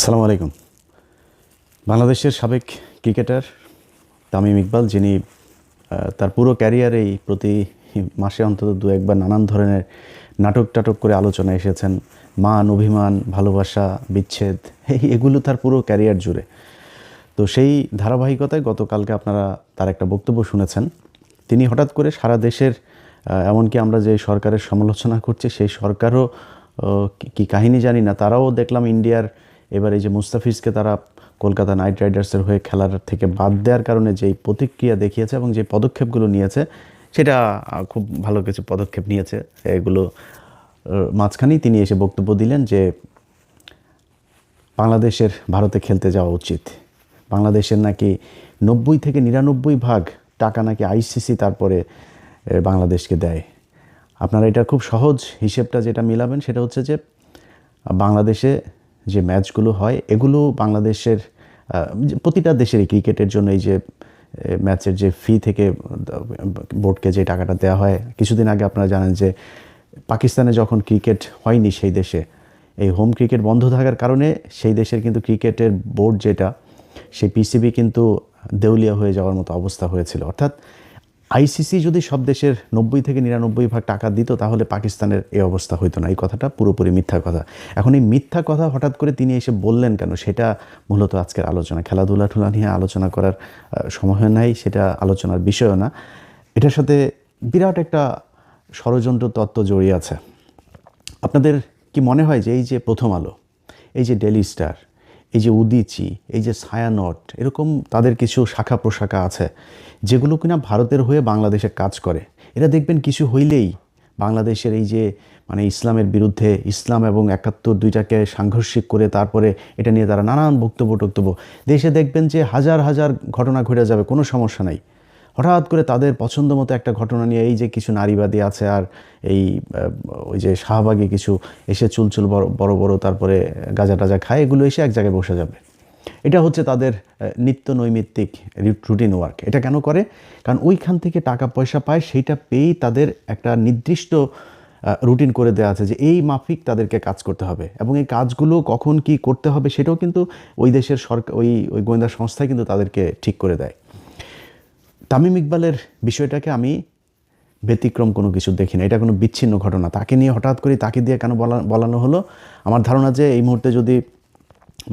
আসসালামু আলাইকুম। বাংলাদেশের সাবেক ক্রিকেটার তামিম ইকবাল, যিনি তার পুরো ক্যারিয়ারেই প্রতি মাসে অন্তত দু একবার নানান ধরনের নাটক টাটক করে আলোচনায় এসেছেন। মান, অভিমান, ভালোবাসা, বিচ্ছেদ, এগুলো তার পুরো ক্যারিয়ার জুড়ে। তো সেই ধারাবাহিকতায় গতকালকে আপনারা তার একটা বক্তব্য শুনেছেন। তিনি হঠাৎ করে সারা দেশের, এমনকি আমরা যে সরকারের সমালোচনা করছি সেই সরকারও কি কাহিনী জানি না, তারাও দেখলাম ইন্ডিয়ার এবার এই যে মুস্তাফিজকে তারা কলকাতা নাইট রাইডার্সের হয়ে খেলার থেকে বাদ দেওয়ার কারণে যেই প্রতিক্রিয়া দেখিয়েছে এবং যে পদক্ষেপগুলো নিয়েছে, সেটা খুব ভালো কিছু পদক্ষেপ নিয়েছে। এগুলো মাঝখানেই তিনি এসে বক্তব্য দিলেন যে বাংলাদেশের ভারতে খেলতে যাওয়া উচিত। বাংলাদেশের নাকি 90 থেকে 99% টাকা নাকি আইসিসি তারপরে বাংলাদেশকে দেয়। আপনারা এটা খুব সহজ হিসেবটা যেটা মিলাবেন সেটা হচ্ছে যে বাংলাদেশে যে ম্যাচগুলো হয় এগুলো বাংলাদেশের প্রতিটা দেশেরই ক্রিকেটের জন্য এই যে ম্যাচের যে ফি থেকে বোর্ডকে যে টাকাটা দেওয়া হয়, কিছুদিন আগে আপনারা জানেন যে পাকিস্তানে যখন ক্রিকেট হয়নি সেই দেশে, এই হোম ক্রিকেট বন্ধ থাকার কারণে সেই দেশের কিন্তু ক্রিকেটের বোর্ড যেটা, সেই পিসিবি কিন্তু দেউলিয়া হয়ে যাওয়ার মতো অবস্থা হয়েছিল। অর্থাৎ আইসিসি যদি সব দেশের 90 থেকে 99% টাকা দিত তাহলে পাকিস্তানের এই অবস্থা হইতো না। এই কথাটা পুরোপুরি মিথ্যা কথা। এখন এই মিথ্যা কথা হঠাৎ করে তিনি এসে বললেন কেন, সেটা মূলত আজকের আলোচনা। খেলাধুলা নিয়ে আলোচনা করার সময় নাই, সেটা আলোচনার বিষয়ও না। এটার সাথে বিরাট একটা ষড়যন্ত্র তত্ত্ব জড়িয়ে আছে। আপনাদের কি মনে হয় যে এই যে প্রথম আলো, এই যে ডেলি স্টার, এই যে উদীচি, এই যে ছায়ানট, এরকম তাদের কিছু শাখা প্রশাখা আছে যেগুলো কিনা ভারতের হয়ে বাংলাদেশে কাজ করে, এরা দেখবেন কিছু হইলেই বাংলাদেশের এই যে মানে ইসলামের বিরুদ্ধে, ইসলাম এবং 71 দুইটাকে সাংঘর্ষিক করে তারপরে এটা নিয়ে তারা নানান বক্তব্য দেশে দেখবেন যে হাজার হাজার ঘটনা ঘটে যাবে, কোনো সমস্যা নাই। হঠাৎ করে তাদের পছন্দ মতো একটা ঘটনা নিয়ে এই যে কিছু নারীবাদী আছে আর এই ওই যে শাহবাগী কিছু এসে চুলচুল বড় বড় তারপরে গাঁজা টাজা খায়, এগুলো এসে এক জায়গায় বসে যাবে। এটা হচ্ছে তাদের নিত্য নৈমিত্তিক রুটিন ওয়ার্ক। এটা কেন করে? কারণ ওইখান থেকে টাকা পয়সা পায়, সেইটা পেয়েই তাদের একটা নির্দিষ্ট রুটিন করে দেওয়া আছে যে এই মাফিক তাদেরকে কাজ করতে হবে, এবং এই কাজগুলো কখন কি করতে হবে সেটাও কিন্তু ওই দেশের সরকার, ওই গোয়েন্দা সংস্থায় কিন্তু তাদেরকে ঠিক করে দেয়। তামিম ইকবালের বিষয়টাকে আমি ব্যতিক্রম কোনো কিছু দেখি না, এটা কোনো বিচ্ছিন্ন ঘটনা। তাকে নিয়ে হঠাৎ করে তাকে দিয়ে কেন বলানো হলো? আমার ধারণা যে এই মুহূর্তে যদি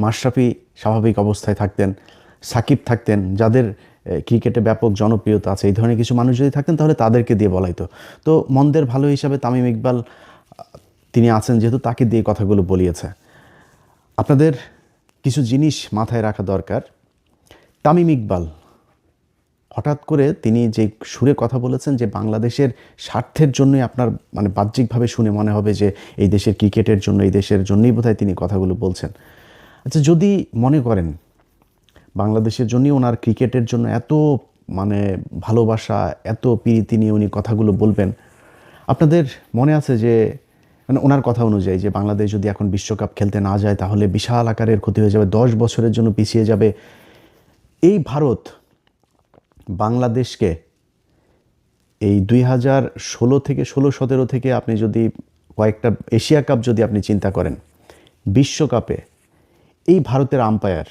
মাশরাফি স্বাভাবিক অবস্থায় থাকতেন, সাকিব থাকতেন, যাদের ক্রিকেটে ব্যাপক জনপ্রিয়তা আছে, এই ধরনের কিছু মানুষ যদি থাকতেন তাহলে তাদেরকে দিয়ে বলাইতো। তো মন্দের ভালো হিসাবে তামিম ইকবাল তিনি আছেন যেহেতু, তাকে দিয়ে কথাগুলো বলিয়েছে। আপনাদের কিছু জিনিস মাথায় রাখা দরকার। তামিম ইকবাল হঠাৎ করে তিনি যে সুরে কথা বলেছেন যে বাংলাদেশের স্বার্থের জন্যই, আপনার মানে বাহ্যিকভাবে শুনে মনে হবে যে এই দেশের ক্রিকেটের জন্য, এই দেশের জন্যই বোধহয় তিনি কথাগুলো বলছেন। আচ্ছা, যদি মনে করেন বাংলাদেশের জন্যই, ওনার ক্রিকেটের জন্য এত মানে ভালোবাসা, এত প্রীতি নিয়ে উনি কথাগুলো বলবেন, আপনাদের মনে আছে যে মানে ওনার কথা অনুযায়ী যে বাংলাদেশ যদি এখন বিশ্বকাপ খেলতে না যায় তাহলে বিশাল আকারের ক্ষতি হয়ে যাবে, 10 বছরের জন্য পিছিয়ে যাবে। এই ভারত বাংলাদেশকে এই 2016 থেকে 16-17 থেকে আপনি যদি কয়েকটা এশিয়া কাপ যদি আপনি চিন্তা করেন, বিশ্বকাপে এই ভারতের আম্পায়ার,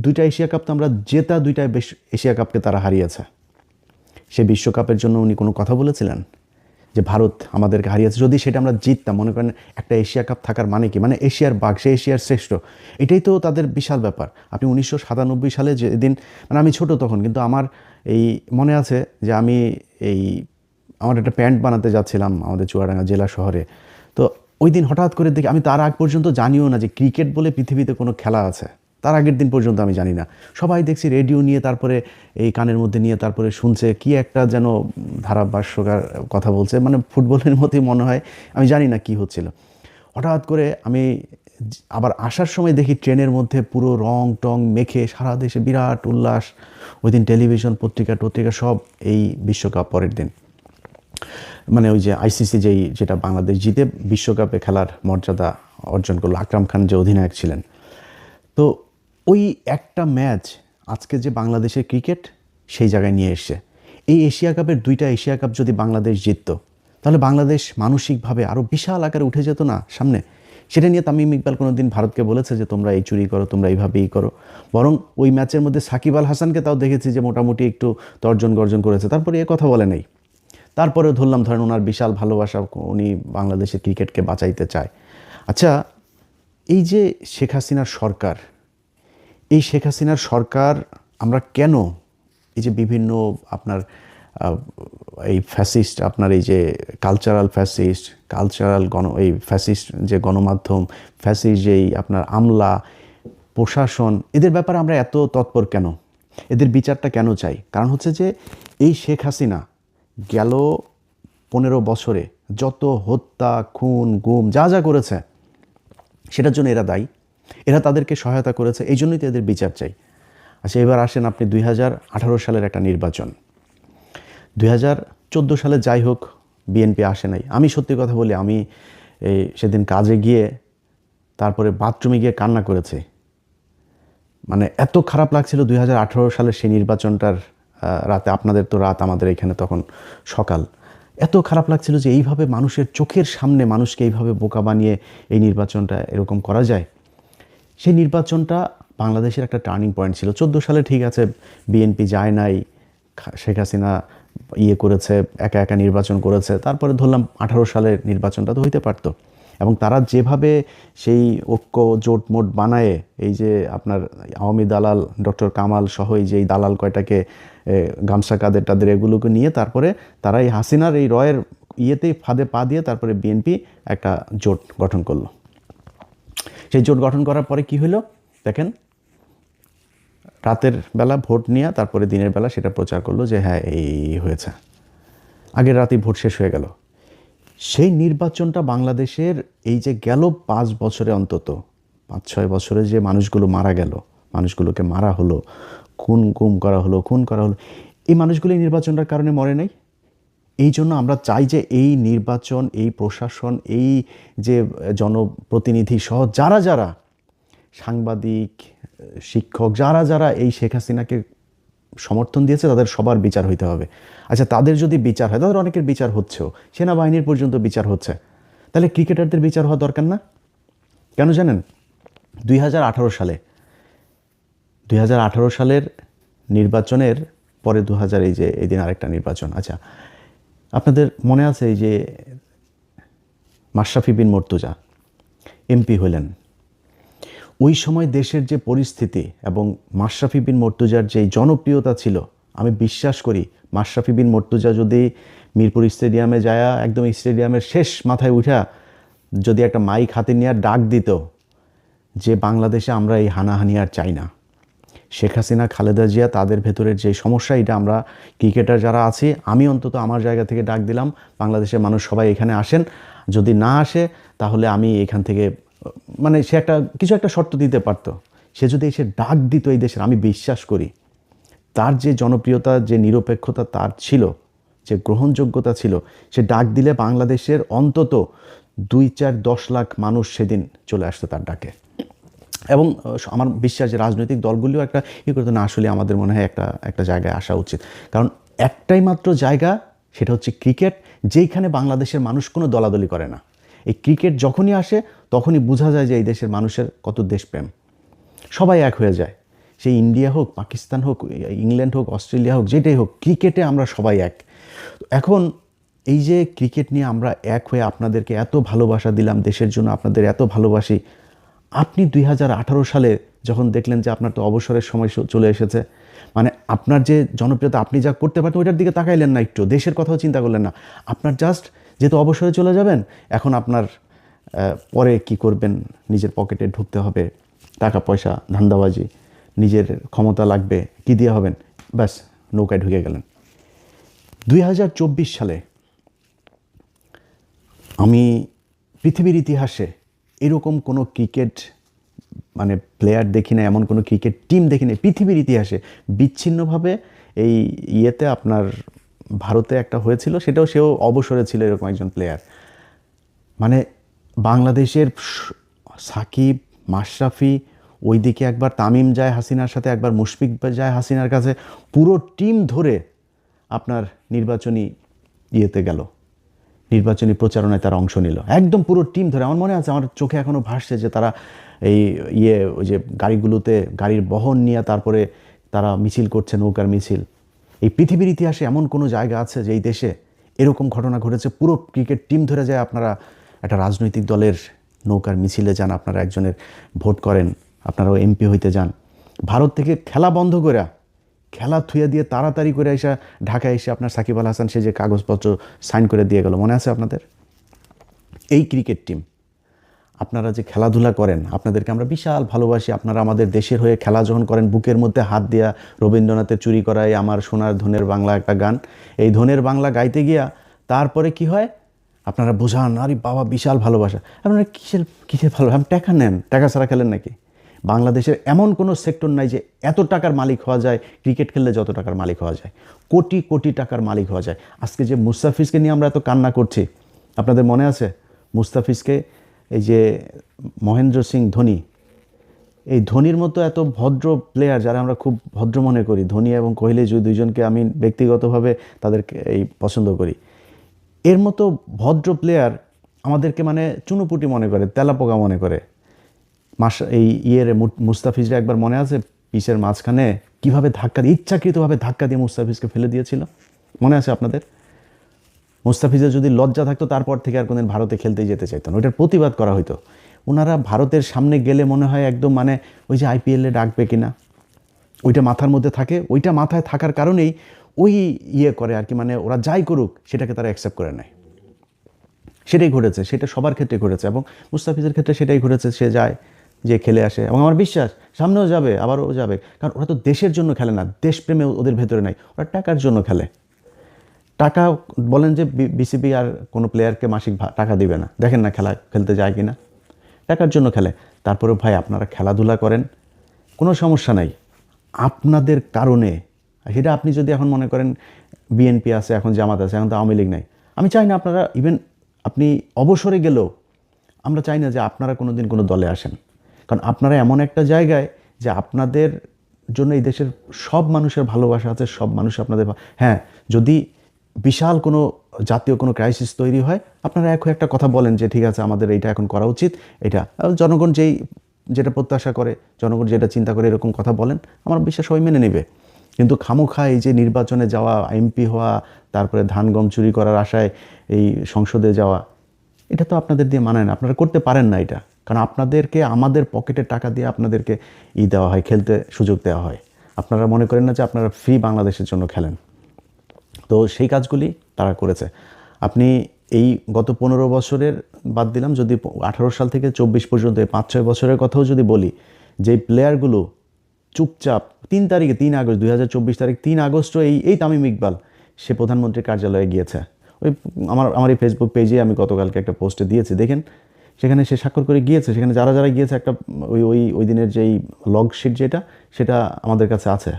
দুইটা এশিয়া কাপ তো আমরা জেতা, দুইটা এশিয়া কাপকে তারা হারিয়েছে। সে বিশ্বকাপের জন্য উনি কোনো কথা বলেছিলেন যে ভারত আমাদেরকে হারিয়েছে? যদি সেটা আমরা জিততাম, মনে করেন একটা এশিয়া কাপ থাকার মানে কি, মানে এশিয়ার বাঘ, সে এশিয়ার শ্রেষ্ঠ, এটাই তো তাদের বিশাল ব্যাপার। আপনি 1997 সালে যেদিন, মানে আমি ছোট তখন, কিন্তু আমার এই মনে আছে যে আমি এই আমার একটা প্যান্ট বানাতে যাচ্ছিলাম আমাদের চুয়াডাঙ্গা জেলা শহরে। তো ওই দিন হঠাৎ করে দেখি, আমি তার আগ পর্যন্ত জানিও না যে ক্রিকেট বলে পৃথিবীতে কোনো খেলা আছে, তার আগের দিন পর্যন্ত আমি জানি না। সবাই দেখছি রেডিও নিয়ে, তারপরে এই কানের মধ্যে নিয়ে তারপরে শুনছে কি একটা যেন ধারাভাষ্যকার কথা বলছে, মানে ফুটবলের মতোই মনে হয়, আমি জানি না কি হচ্ছিল। হঠাৎ করে আমি আবার আসার সময় দেখি ট্রেনের মধ্যে পুরো রং টং মেখে সারা দেশে বিরাট উল্লাস। ওই দিন টেলিভিশন, পত্রিকা সব এই বিশ্বকাপ পরের দিন, মানে ওই যে আইসিসি যেটা বাংলাদেশ জিতে বিশ্বকাপে খেলার মর্যাদা অর্জন করলো, আকরাম খান যে অধিনায়ক ছিলেন। তো ওই একটা ম্যাচ আজকে যে বাংলাদেশের ক্রিকেট সেই জায়গায় নিয়ে এসছে। এই এশিয়া কাপের 2টা এশিয়া কাপ যদি বাংলাদেশ জিততো তাহলে বাংলাদেশ মানসিকভাবে আরও বিশাল আকারে উঠে যেত না সামনে? সেটা নিয়ে তামিম ইকবাল কোনোদিন ভারতকে বলেছে যে তোমরা এই চুরি করো, তোমরা এইভাবেই করো? বরং ওই ম্যাচের মধ্যে সাকিব আল হাসানকে তাও দেখেছি যে মোটামুটি একটু তর্জন গর্জন করেছে, তারপরে এ কথা বলে নেই। তারপরেও ধরেন ওনার বিশাল ভালোবাসা, উনি বাংলাদেশের ক্রিকেটকে বাঁচাইতে চায়। আচ্ছা, এই যে শেখ হাসিনার সরকার, এই শেখ হাসিনার সরকার আমরা কেন এই যে বিভিন্ন আপনার এই ফ্যাসিস্ট, আপনার এই যে কালচারাল এই ফ্যাসিস্ট যে গণমাধ্যম, ফ্যাসিস্ট যেই আপনার আমলা প্রশাসন, এদের ব্যাপারে আমরা এত তৎপর কেন? এদের বিচারটা কেন চাই? কারণ হচ্ছে যে এই শেখ হাসিনা গেল 15 বছরে যত হত্যা, খুন, গুম যা যা করেছে, সেটার জন্য এরা দায়ী, এরা তাদেরকে সহায়তা করেছে, এই জন্যই তো এদের বিচার চাই। আচ্ছা, এবার আসেন আপনি 2018 সালের একটা নির্বাচন, 2014 সালে যাই হোক বিএনপি আসে নাই। আমি সত্যি কথা বলি, আমি সেদিন কাজে গিয়ে তারপরে বাথরুমে গিয়ে কান্না করেছি। মানে এত খারাপ লাগছিল 2018 সালের সেই নির্বাচনটার রাতে। আপনাদের তো রাত, আমাদের এখানে তখন সকাল। এত খারাপ লাগছিল যে এইভাবে মানুষের চোখের সামনে মানুষকে এইভাবে বোকা বানিয়ে এই নির্বাচনটা এরকম করা যায়। সেই নির্বাচনটা বাংলাদেশের একটা টার্নিং পয়েন্ট ছিল। 14 সালে ঠিক আছে বিএনপি যায় নাই, শেখ হাসিনা করেছে, একা একা নির্বাচন করেছে, তারপরে ধরলাম 18 সালের নির্বাচনটা তো হইতে পারতো। এবং তারা যেভাবে সেই ঐক্য জোট মোট বানায়, এই যে আপনার আওয়ামী দালাল ডক্টর কামাল সহ এই যে এই দালাল কয়টাকে গামছা কাদের টাদের এগুলোকে নিয়ে তারপরে তারা এই হাসিনার এই রয়ের ফাঁদে পা দিয়ে তারপরে বিএনপি একটা জোট গঠন করলো। সেই জোট গঠন করার পরে কি হলো দেখেন, রাতের বেলা ভোট নিয়ে তারপরে দিনের বেলা সেটা প্রচার করলো যে হ্যাঁ এই হয়েছে, আগের রাতেই ভোট শেষ হয়ে গেল। সেই নির্বাচনটা বাংলাদেশের এই যে গেল 5 বছরে, অন্তত 5-6 বছরে যে মানুষগুলো মারা গেল, মানুষগুলোকে মারা হলো, খুন করা হলো, এই মানুষগুলো এই নির্বাচনটার কারণে মরে নাই। এই জন্য আমরা চাই যে এই নির্বাচন, এই প্রশাসন, এই যে জনপ্রতিনিধি সহ যারা যারা সাংবাদিক, শিক্ষক, যারা যারা এই শেখ হাসিনাকে সমর্থন দিয়েছে, তাদের সবার বিচার হইতে হবে। আচ্ছা, তাদের যদি বিচার হয়, তাদের অনেকের বিচার হচ্ছেও, সেনাবাহিনীর পর্যন্ত বিচার হচ্ছে, তাহলে ক্রিকেটারদের বিচার হওয়া দরকার না? কেন জানেন? 2018 সালের নির্বাচনের পরে এই দিন আরেকটা নির্বাচন। আচ্ছা, আপনাদের মনে আছে এই যে মাশরাফি বিন মুর্তজা এমপি হলেন, ওই সময় দেশের যে পরিস্থিতি এবং মাশরাফি বিন মুর্তজার যে জনপ্রিয়তা ছিল, আমি বিশ্বাস করি মাশরাফি বিন মুর্তজা যদি মিরপুর স্টেডিয়ামে যায়, একদম স্টেডিয়ামের শেষ মাথায় উঠা যদি একটা মাইক হাতে নিয়ে ডাক দিত যে বাংলাদেশে আমরা এই হানাহানি আর চাই না, শেখ হাসিনা, খালেদা জিয়া, তাদের ভেতরের যে সমস্যা, এটা আমরা ক্রিকেটার যারা আছি, আমি অন্তত আমার জায়গা থেকে ডাক দিলাম, বাংলাদেশের মানুষ সবাই এখানে আসেন, যদি না আসে তাহলে আমি এখান থেকে, মানে সে কিছু একটা শর্ত দিতে পারতো। সে যদি এসে ডাক দিত এই দেশের, আমি বিশ্বাস করি তার যে জনপ্রিয়তা, যে নিরপেক্ষতা তার ছিল, যে গ্রহণযোগ্যতা ছিল, সে ডাক দিলে বাংলাদেশের অন্তত 2-4-10 লাখ মানুষ সেদিন চলে আসতো তার ডাকে। এবং আমার বিশ্বাস যে রাজনৈতিক দলগুলিও একটা করতো না, আসলে আমাদের মনে হয় একটা জায়গায় আসা উচিত। কারণ একটাই মাত্র জায়গা, সেটা হচ্ছে ক্রিকেট, যেইখানে বাংলাদেশের মানুষ কোনো দলাদলি করে না। এই ক্রিকেট যখনই আসে তখনই বোঝা যায় যে এই দেশের মানুষের কত দেশপ্রেম, সবাই এক হয়ে যায়। সেই ইন্ডিয়া হোক, পাকিস্তান হোক, ইংল্যান্ড হোক, অস্ট্রেলিয়া হোক, যেটাই হোক, ক্রিকেটে আমরা সবাই এক। এখন এই যে ক্রিকেট নিয়ে আমরা এক হয়ে আপনাদেরকে এত ভালোবাসা দিলাম, দেশের জন্য আপনাদের এত ভালোবাসি, আপনি 2018 সালে যখন দেখলেন যে আপনার তো অবসরের সময় চলে এসেছে, মানে আপনার যে জনপ্রিয়তা, আপনি যা করতে পারতেন ওইটার দিকে তাকাইলেন না, একটু দেশের কথাও চিন্তা করলেন না। আপনার জাস্ট যেহেতু অবসরে চলে যাবেন, এখন আপনার পরে কি করবেন, নিজের পকেটে ঢুকতে হবে, টাকা পয়সা, ধান্দাবাজি, নিজের ক্ষমতা লাগবে, কি দিয়ে হবেন, ব্যাস নৌকায় ঢুকে গেলেন। 2024 সালে আমি পৃথিবীর ইতিহাসে এরকম কোনো ক্রিকেট মানে প্লেয়ার দেখি না, এমন কোনো ক্রিকেট টিম দেখি না পৃথিবীর ইতিহাসে। বিচ্ছিন্নভাবে এই আপনার ভারতে একটা হয়েছিল, সেও অবসরে ছিল এরকম একজন প্লেয়ার। মানে বাংলাদেশের সাকিব, মাশরাফি, ওইদিকে একবার তামিম যায় হাসিনার সাথে, একবার মুশফিক যায় হাসিনার কাছে, পুরো টিম ধরে আপনার নির্বাচনী গেল। নির্বাচনী প্রচারণায় তারা অংশ নিল, একদম পুরো টিম ধরে। আমার মনে আছে, আমার চোখে এখনও ভাসছে যে তারা এই ওই যে গাড়িগুলোতে গাড়ির বহন নিয়ে তারপরে তারা মিছিল করছে, নৌকার মিছিল। এই পৃথিবীর ইতিহাসে এমন কোনো জায়গা আছে যে এই দেশে এরকম ঘটনা ঘটেছে? পুরো ক্রিকেট টিম ধরে যায়, আপনারা একটা রাজনৈতিক দলের নৌকার মিছিলে যান, আপনারা একজনের ভোট করেন, আপনারাও এমপি হইতে যান। ভারত থেকে খেলা বন্ধ করে, খেলা থুয়ে দিয়ে তাড়াতাড়ি করে এসে ঢাকায় এসে আপনার সাকিব আল হাসান সে যে কাগজপত্র সাইন করে দিয়ে গেল, মনে আছে আপনাদের? এই ক্রিকেট টিম, আপনারা যে খেলাধুলা করেন, আপনাদেরকে আমরা বিশাল ভালোবাসি। আপনারা আমাদের দেশের হয়ে খেলা যখন করেন, বুকের মধ্যে হাত দেয়া রবীন্দ্রনাথের চুরি করায় আমার সোনার ধনের বাংলা একটা গান, এই ধনের বাংলা গাইতে গিয়া তারপরে কি হয়, আপনারা বোঝান আরে বাবা বিশাল ভালোবাসা। আপনারা কিসের ভালো, আপনি টাকা নেন, টাকা ছাড়া খেলেন নাকি? বাংলাদেশের এমন কোনো সেক্টর নাই যে এত টাকার মালিক হওয়া যায়, ক্রিকেট খেললে যত টাকার মালিক হওয়া যায়, কোটি কোটি টাকার মালিক হওয়া যায়। আজকে যে মুস্তাফিজকে নিয়ে আমরা এত কান্না করছি, আপনাদের মনে আছে? মুস্তাফিজকে এই যে মহেন্দ্র সিং ধোনি, এই ধোনির মতো এত ভদ্র প্লেয়ার যারা আমরা খুব ভদ্র মনে করি, ধোনি এবং কোহলি দুইজনকে আমি ব্যক্তিগতভাবে তাদেরকে এই পছন্দ করি, এর মতো ভদ্র প্লেয়ার আমাদেরকে মানে চুনোপুটি মনে করে, তেলাপোকা মনে করে। এই মুস্তাফিজরা একবার মনে আছে পিচের মাঝখানে কীভাবে ধাক্কা দিয়ে, ইচ্ছাকৃতভাবে ধাক্কা দিয়ে মুস্তাফিজকে ফেলে দিয়েছিল, মনে আছে আপনাদের? মুস্তাফিজের যদি লজ্জা থাকতো তারপর থেকে আর কোনদিন ভারতে খেলতেই যেতে চাইতেন, ওইটার প্রতিবাদ করা হইতো। ওনারা ভারতের সামনে গেলে মনে হয় একদম মানে ওই যে আইপিএলে ডাকবে কিনা ওইটা মাথার মধ্যে থাকে, ওইটা মাথায় থাকার কারণেই ওই করে আর কি, মানে ওরা যাই করুক সেটাকে তারা অ্যাকসেপ্ট করে নেয়। সেটাই ঘটেছে, সেটা সবার ক্ষেত্রে ঘটেছে এবং মুস্তাফিজের ক্ষেত্রে সেটাই ঘটেছে। সে যায়, যে খেলে আসে এবং আমার বিশ্বাস সামনেও যাবে, আবারও যাবে, কারণ ওরা তো দেশের জন্য খেলে না, দেশপ্রেমে ওদের ভেতরে নাই, ওরা টাকার জন্য খেলে। টাকা বলেন যে বিসিবি আর কোনো প্লেয়ারকে মাসিক টাকা দিবে না, দেখেন না খেলা খেলতে যায় কি না, টাকার জন্য খেলে। তারপরে ভাই আপনারা খেলাধুলা করেন, কোনো সমস্যা নাই, আপনাদের কারণে। সেটা আপনি যদি এখন মনে করেন বিএনপি আছে, এখন জামাত আছে, এখন তো আওয়ামী লীগ নাই, আমি চাই না আপনারা, ইভেন আপনি অবসরে গেলেও আমরা চাই না যে আপনারা কোনো দিন কোনো দলে আসেন, কারণ আপনারা এমন একটা জায়গায় যে আপনাদের জন্য এই দেশের সব মানুষের ভালোবাসা আছে, সব মানুষ আপনাদের। হ্যাঁ, যদি বিশাল কোনো জাতীয় কোনো ক্রাইসিস তৈরি হয়, আপনারা একটা কথা বলেন যে ঠিক আছে আমাদের এইটা এখন করা উচিত, এটা জনগণ যেটা প্রত্যাশা করে, জনগণ যেটা চিন্তা করে, এরকম কথা বলেন, আমার বিশ্বাস সবাই মেনে নেবে। কিন্তু খামোখা এই যে নির্বাচনে যাওয়া, এমপি হওয়া, তারপরে ধান গম চুরি করার আশায় এই সংসদে যাওয়া, এটা তো আপনাদের দিয়ে মানায় না, আপনারা করতে পারেন না এটা, কারণ আপনাদেরকে আমাদের পকেটের টাকা দিয়ে আপনাদেরকে দেওয়া হয়, খেলতে সুযোগ দেওয়া হয়। আপনারা মনে করেন না যে আপনারা ফ্রি বাংলাদেশের জন্য খেলেন। তো সেই কাজগুলি তারা করেছে। আপনি এই গত 15 বছরের বাদ দিলাম, যদি 18 সাল থেকে 24 পর্যন্ত 5-6 বছরের কথাও যদি বলি, যে প্লেয়ারগুলো চুপচাপ 3 তারিখে 3 আগস্ট 2024 তারিখ 3 আগস্টও এই তামিম ইকবাল সে প্রধানমন্ত্রীর কার্যালয়ে গিয়েছে। ওই আমার এই ফেসবুক পেজে আমি গতকালকে একটা পোস্টে দিয়েছি, দেখেন সেখানে সে স্বাক্ষর করে গিয়েছে। সেখানে যারা যারা গিয়েছে একটা ওই দিনের যেই লগ শিট সেটা আমাদের কাছে আছে,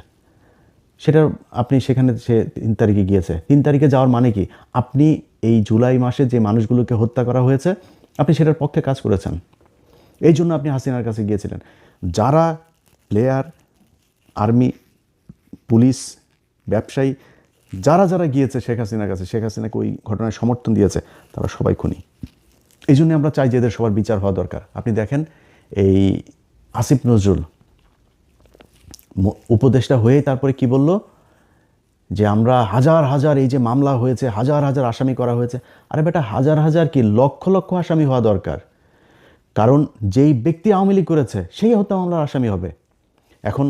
সেটা আপনি সেখানে সে 3 তারিখে গিয়েছে। 3 তারিখে যাওয়ার মানে কি, আপনি এই জুলাই মাসে যে মানুষগুলোকে হত্যা করা হয়েছে আপনি সেটার পক্ষে কাজ করেছেন, এই জন্য আপনি হাসিনার কাছে গিয়েছিলেন। যারা প্লেয়ার, আর্মি, পুলিশ, ব্যবসায়ী, যারা যারা গিয়েছে শেখ হাসিনার কাছে, শেখ হাসিনাকে ওই ঘটনায় সমর্থন দিয়েছে, তারা সবাই খুনি। এই জন্য আমরা চাই যে এদের সবার বিচার হওয়া দরকার। আপনি দেখেন এই আসিফ নজরুল উপদেষ্টা হয়ে তারপরে কি বলল, যে আমরা হাজার হাজার এই যে মামলা হয়েছে, হাজার হাজার আসামি করা হয়েছে। আরে বেটা, হাজার হাজার কি লক্ষ লক্ষ আসামি হওয়া দরকার, কারণ যেই ব্যক্তি আওয়ামী লীগ করেছে সেই হত্যা মামলার আসামি হবে। এখন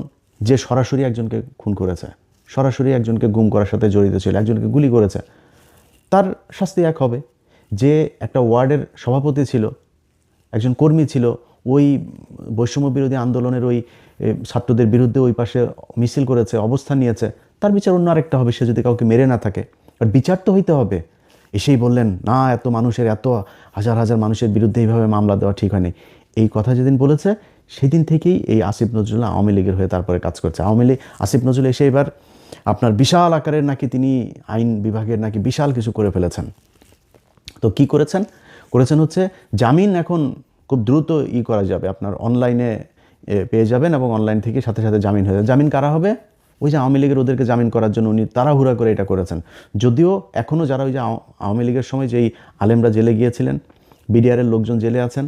যে সরাসরি একজনকে খুন করেছে, সরাসরি একজনকে গুম করার সাথে জড়িত ছিল, একজনকে গুলি করেছে, তার শাস্তি এক হবে। যে একটা ওয়ার্ডের সভাপতি ছিল, একজন কর্মী ছিল, ওই বৈষম্য বিরোধী আন্দোলনের ওই ছাত্রদের বিরুদ্ধে ওই পাশে মিছিল করেছে, অবস্থান নিয়েছে, তার বিচার অন্য আরেকটা হবে, সে যদি কাউকে মেরে না থাকে। আর বিচার তো হইতে হবে। এসেই বললেন না এত মানুষের, এত হাজার হাজার মানুষের বিরুদ্ধে এইভাবে মামলা দেওয়া ঠিক হয়নি, এই কথা যেদিন বলেছে সেদিন থেকেই এই আসিফ নজরুল আওয়ামী লীগের হয়ে তারপরে কাজ করছে। আসিফ নজরুল এসে এবার আপনার বিশাল আকারের নাকি তিনি আইন বিভাগের নাকি বিশাল কিছু করে ফেলেছেন। তো কি করেছেন হচ্ছে জামিন এখন খুব দ্রুত করা যাবে, আপনার অনলাইনে পেয়ে যাবেন এবং অনলাইন থেকে সাথে সাথে জামিন হয়ে যাবে। জামিন কারা হবে? ওই যে আওয়ামী লীগের ওদেরকে জামিন করার জন্য উনি তাড়াহুড়া করে এটা করেছেন। যদিও এখনও যারা ওই যে আওয়ামী লীগের সময় যেই আলেমরা জেলে গিয়েছিলেন, বিডিআরের লোকজন জেলে আছেন,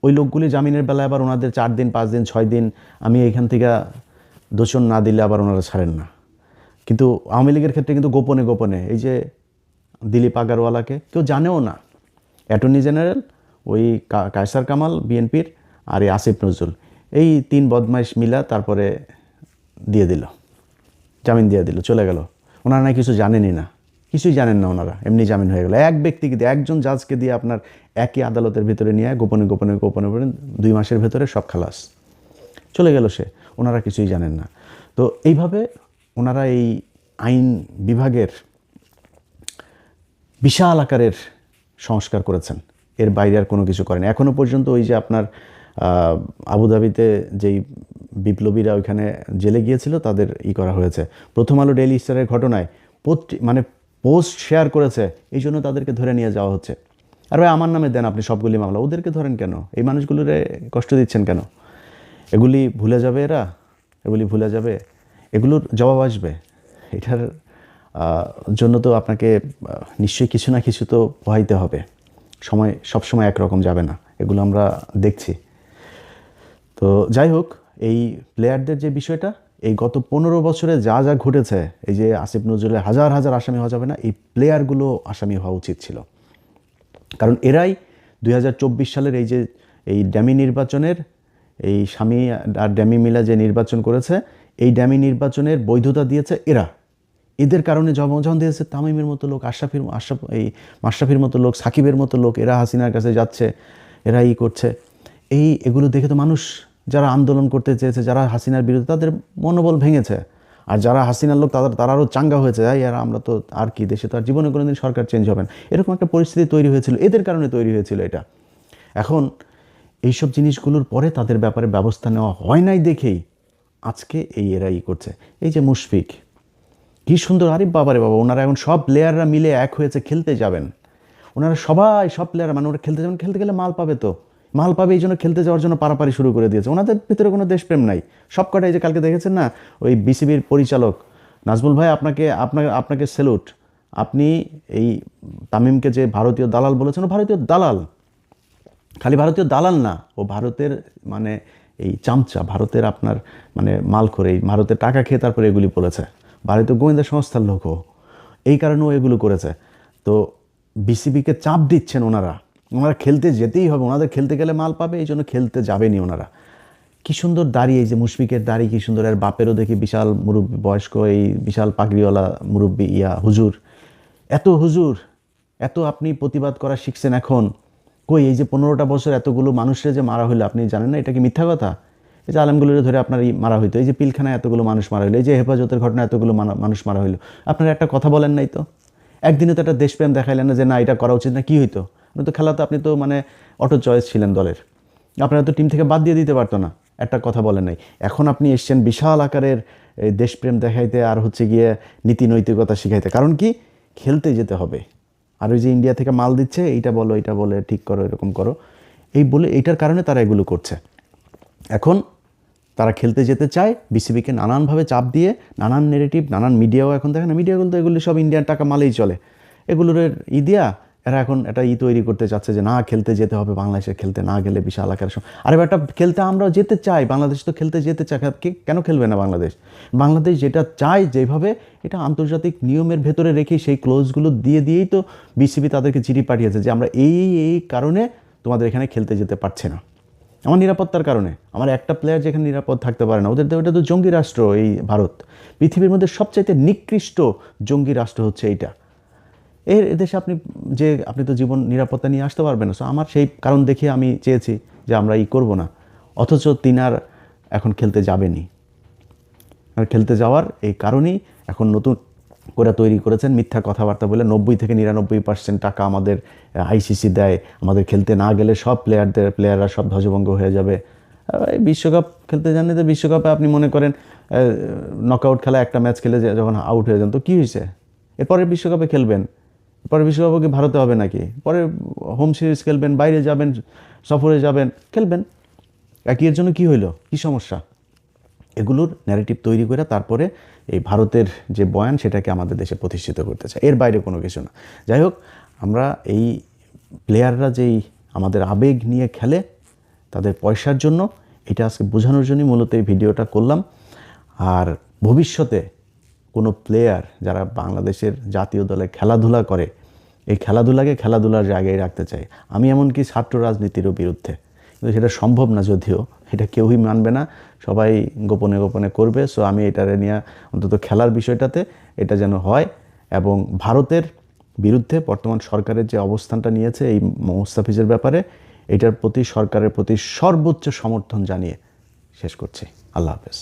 ওই লোকগুলি জামিনের বেলায় আবার ওনাদের 4 দিন 5 দিন 6 দিন আমি এইখান থেকে দোষণ না দিলে আবার ওনারা ছাড়েন না। কিন্তু আওয়ামী লীগের ক্ষেত্রে কিন্তু গোপনে গোপনে এই যে দিলীপ আগারওয়ালাকে কেউ জানেও না, অ্যাটর্নি জেনারেল ওই কায়সার কামাল বিএনপির আর এই আসিফ নজরুল, এই 3 বদমাইশ মিলা তারপরে দিয়ে দিল, জামিন দিয়ে দিল, চলে গেল। ওনারা না কিছু জানেনই না, কিছুই জানেন না ওনারা, এমনি জামিন হয়ে গেল। এক ব্যক্তিকে দিয়ে, একজন জাজকে দিয়ে আপনার একই আদালতের ভিতরে নিয়ে গোপনে গোপনে গোপনে গোপনে 2 মাসের ভেতরে সব খালাস, চলে গেল সে। ওনারা কিছুই জানেন না। তো এইভাবে ওনারা এই আইন বিভাগের বিশাল আকারের সংস্কার করেছেন, এর বাইরে আর কোনো কিছু করেন। এখনও পর্যন্ত ওই যে আপনার আবুধাবিতে যেই বিপ্লবীরা ওইখানে জেলে গিয়েছিল তাদের করা হয়েছে। প্রথম আলো ডেইলি স্টারের ঘটনায় মানে পোস্ট শেয়ার করেছে, এই জন্য তাদেরকে ধরে নিয়ে যাওয়া হচ্ছে। আর ভাই আমার নামে দেন আপনি সবগুলি মামলা, ওদেরকে ধরেন কেন? এই মানুষগুলোরে কষ্ট দিচ্ছেন কেন? এগুলি ভুলে যাবে এরা, এগুলি ভুলে যাবে, এগুলোর জবাব আসবে। এটার জন্য তো আপনাকে নিশ্চয়ই কিছু না কিছু তো পোহাইতে হবে। সময় সবসময় একরকম যাবে না, এগুলো আমরা দেখছি। তো যাই হোক, এই প্লেয়ারদের যে বিষয়টা, এই গত 15 বছরে যা যা ঘটেছে, এই যে আসিফ নজরুলের হাজার হাজার আসামি হওয়া যাবে না, এই প্লেয়ারগুলো আসামি হওয়া উচিত ছিল। কারণ এরাই 2024 সালের এই যে এই ড্যামি নির্বাচনের, এই স্বামী আর ড্যামি মিলা যে নির্বাচন করেছে, এই ড্যামি নির্বাচনের বৈধতা দিয়েছে এরা। এদের কারণে জনগণ দিয়েছে তামিমের মতো লোক, এই মাশরাফির মতো লোক, সাকিবের মতো লোক, এরা হাসিনার কাছে যাচ্ছে, এরা করছে। এগুলো দেখে তো মানুষ যারা আন্দোলন করতে চেয়েছে, যারা হাসিনার বিরুদ্ধে, তাদের মনোবল ভেঙেছে। আর যারা হাসিনার লোক তারা আরও চাঙ্গা হয়েছে, আর আমরা তো আর কি, দেশে তো আর জীবনে কোনোদিন সরকার চেঞ্জ হবে না, এরকম একটা পরিস্থিতি তৈরি হয়েছিল, এদের কারণে তৈরি হয়েছিল এটা। এখন এইসব জিনিসগুলোর পরে তাদের ব্যাপারে ব্যবস্থা নেওয়া হয় নাই দেখেই আজকে এরা করছে। এই যে মুশফিক, কী সুন্দর, আরে বাবারে বাবা, ওনারা এখন সব প্লেয়াররা মিলে এক হয়েছে, খেলতে যাবেন। ওনারা সবাই, সব প্লেয়ার মানে ওরা খেলতে যাবেন, খেলতে গেলে মাল পাবে, তো মাল পাবে, এই জন্য খেলতে যাওয়ার জন্য পারাপারি শুরু করে দিয়েছে। ওনাদের ভিতরে কোনো দেশপ্রেম নাই, সব কটাই। যে কালকে দেখেছেন না, ওই বিসিবির পরিচালক নাজমুল ভাই, আপনাকে স্যালুট। আপনি এই তামিমকে যে ভারতীয় দালাল বলেছেন, ও ভারতীয় দালাল, খালি ভারতীয় দালাল না, ও ভারতের মানে এই চামচা, ভারতের আপনার মানে মাল করে, এই ভারতের টাকা খেয়ে তারপরে এগুলি বলেছে। ভারতীয় গোয়েন্দা সংস্থার লোক, এই কারণেও এগুলো করেছে। তো বিসিবিকে চাপ দিচ্ছেন ওনারা খেলতে যেতেই হবে, ওনাদের খেলতে গেলে মাল পাবে, এই জন্য খেলতে যাবেনি ওনারা। কী সুন্দর দাড়ি, এই যে মুশফিকের দাড়ি কী সুন্দর, আর বাপেরও দেখি বিশাল মুরব্বী, বয়স্ক, এই বিশাল পাগড়িওয়ালা মুরব্বী, হুজুর, এত আপনি প্রতিবাদ করা শিখছেন এখন। কই এই যে 15টা বছর এতগুলো মানুষের যে মারা হইলো, আপনি জানেন না এটা কি মিথ্যা কথা? এই যে আলেমগুলোরে ধরে আপনার মারা হইতো, এই যে পিলখানায় এতগুলো মানুষ মারা হইলো, এই যে হেফাজতের ঘটনা এতগুলো মানুষ মারা হইলো, আপনারা একটা কথা বলেন নাই তো? একদিনে তো একটা দেশপ্রেম দেখাইলেন না যে না এটা করা উচিত না, কী হইতো? আপনি তো খেলাতে, আপনি তো মানে অটো চয়েস ছিলেন দলের, আপনারা তো টিম থেকে বাদ দিয়ে দিতে পারতো না, একটা কথা বলেন নাই। এখন আপনি এসছেন বিশাল আকারের দেশপ্রেম দেখাইতে, আর হচ্ছে গিয়ে নীতি নৈতিকতা শিখাইতে। কারণ কি, খেলতে যেতে হবে। আর ওই যে ইন্ডিয়া থেকে মাল দিচ্ছে, এইটা বলে ঠিক করো, এরকম করো, এই বলে, এইটার কারণে তারা এগুলো করছে। এখন তারা খেলতে যেতে চায়, বিসিবিকে নানানভাবে চাপ দিয়ে, নানান নেগেটিভ, নানান মিডিয়াও এখন দেখেন না, মিডিয়াগুলো তো এগুলি সব ইন্ডিয়ান টাকা মালেই চলে, এগুলোর দিয়া এরা এখন একটা তৈরি করতে চাচ্ছে যে না, খেলতে যেতে হবে, বাংলাদেশে খেলতে না গেলে বিশাল আকার। আরে একটা খেলতে আমরা যেতে চাই, বাংলাদেশ তো খেলতে যেতে চায়, কেন খেলবে না বাংলাদেশ যেটা চায় যেভাবে, এটা আন্তর্জাতিক নিয়মের ভেতরে রেখে সেই ক্লোজগুলো দিয়েই তো বিসিবি তাদেরকে চিঠি পাঠিয়েছে যে আমরা এই কারণে তোমাদের এখানে খেলতে যেতে পারছে না, আমার নিরাপত্তার কারণে। আমার একটা প্লেয়ার যেখানে নিরাপদ থাকতে পারে না, ওটা তো জঙ্গি রাষ্ট্র। এই ভারত পৃথিবীর মধ্যে সবচাইতে নিকৃষ্ট জঙ্গি রাষ্ট্র হচ্ছে এইটা। এদেশে আপনি তো জীবন নিরাপত্তা নিয়ে আসতে পারবেন না। সো আমার সেই কারণ দেখে আমি চেয়েছি যে আমরা করব না, অথচ তিনার এখন খেলতে যাবেনি। আর খেলতে যাওয়ার এই কারণেই এখন নতুন করে তৈরি করেছেন মিথ্যা কথাবার্তা বলে 90 থেকে 99% টাকা আমাদের আইসিসি দেয়, আমাদের খেলতে না গেলে সব প্লেয়াররা সব ধ্বজভঙ্গ হয়ে যাবে। এই বিশ্বকাপ খেলতে জানেন তো, বিশ্বকাপে আপনি মনে করেন নকআউট খেলা একটা ম্যাচ খেলে যখন আউট হয়ে যান, তো কী হয়েছে? এরপরের বিশ্বকাপে খেলবেন, পরে বিশ্বকাপে কি ভারতে হবে নাকি? পরে হোম সিরিজ খেলবেন, বাইরে যাবেন, সফরে যাবেন, খেলবেন। এর জন্য কী হইলো, কী সমস্যা? এগুলোর ন্যারেটিভ তৈরি করে তারপরে এই ভারতের যে বয়ান সেটাকে আমাদের দেশে প্রতিষ্ঠিত করতে চায়, এর বাইরে কোনো কিছু না। যাই হোক, আমরা এই প্লেয়াররা যেই আমাদের আবেগ নিয়ে খেলে তাদের পয়সার জন্য, এটা আজকে বোঝানোর জন্যই মূলত এই ভিডিওটা করলাম। আর ভবিষ্যতে কোনো প্লেয়ার যারা বাংলাদেশের জাতীয় দলে খেলাধুলা করে, এই খেলাধুলাকে খেলাধুলার জায়গায় রাখতে চাই। আমি এমনকি ছাত্র রাজনীতিরও বিরুদ্ধে, কিন্তু সেটা সম্ভব না, যদিও এটা কেউই মানবে না, সবাই গোপনে গোপনে করবে। সো আমি এটারে নিয়ে অন্তত খেলার বিষয়টাতে এটা যেন হয়। এবং ভারতের বিরুদ্ধে বর্তমান সরকারের যে অবস্থানটা নিয়েছে এই মুস্তাফিজের ব্যাপারে, এটার প্রতি সরকারের প্রতি সর্বোচ্চ সমর্থন জানিয়ে শেষ করছি। আল্লাহ হাফেজ।